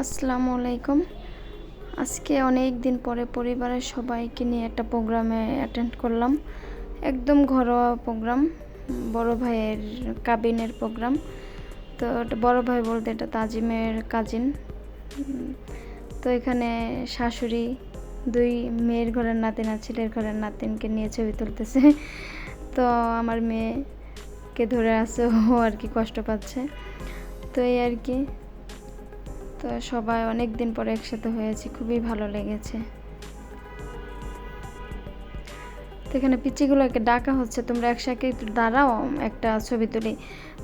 আসসালামু আলাইকুম। আজকে অনেক দিন পরে পরিবারের সবাইকে নিয়ে একটা প্রোগ্রামে অ্যাটেন্ড করলাম। একদম ঘরোয়া প্রোগ্রাম, বড় ভাইয়ের কাবিনের প্রোগ্রাম। তো বড় ভাই বলতে এটা তাজিমের কাজিন। তো এখানে শাশুড়ি, দুই মেয়ের ঘরের নাতিন আর ছেলের ঘরের নাতিনকে নিয়ে ছবি তুলতেছে। তো আমার মেয়েকে ধরে আছে, ও আর কি কষ্ট পাচ্ছে। তো এই আর কি। তো সবাই অনেক দিন পরে একসাথে হয়েছি, খুবই ভালো লেগেছে। তো এখানে পিচ্চিগুলোকে ডাকা হচ্ছে, তোমরা একসাথে একটু দাঁড়াও, একটা ছবি তুলি।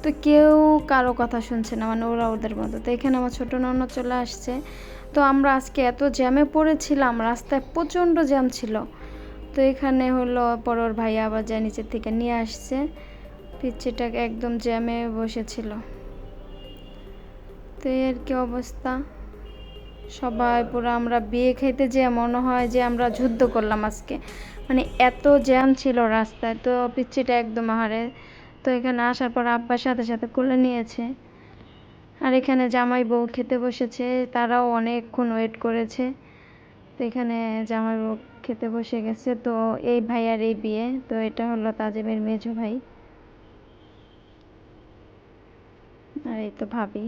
তো কেউ কারো কথা শুনছে না, মানে ওরা ওদের মতো। তো এখানে আমার ছোটো ননদ চলে আসছে। তো আমরা আজকে এত জ্যামে পড়েছিলাম, রাস্তায় প্রচণ্ড জ্যাম ছিল। তো এখানে হলো পরের ভাইয়া আবার যা নিচের থেকে নিয়ে আসছে, পিচ্চিটাকে একদম জ্যামে বসেছিল। তো এই আর কি অবস্থা। সবাই পুরো আমরা বিয়ে খেতে যেয়ে মনে হয় যে আমরা যুদ্ধ করলাম আজকে, মানে এত জ্যাম ছিল রাস্তায়। তো পিচ্চিটা একদম আহারে। তো এখানে আসার পর আব্বার সাথে সাথে কোলে নিয়েছে। আর এখানে জামাই বউ খেতে বসেছে, তারাও অনেকক্ষণ ওয়েট করেছে। তো এখানে জামাই বউ খেতে বসে গেছে। তো এই ভাইয়ার এই বিয়ে। তো এটা হলো তাজিমের মেজো ভাই। আর এই তো ভাবি,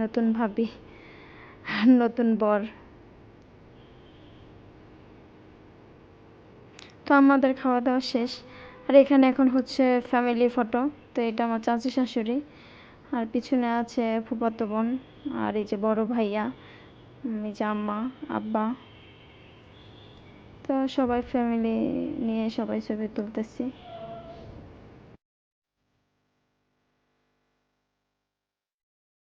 নতুন ভাবি, নতুন বর। তো আমাদের খাওয়া দাওয়া শেষ। আর এখানে এখন হচ্ছে ফ্যামিলি ফটো। তো এটা আমার চাচি শাশুড়ি, আর পিছনে আছে ফুফাতো বোন, আর এই যে বড় ভাইয়া, এই যে আম্মা আব্বা। তো সবাই ফ্যামিলি নিয়ে সবাই ছবি তুলতেছি।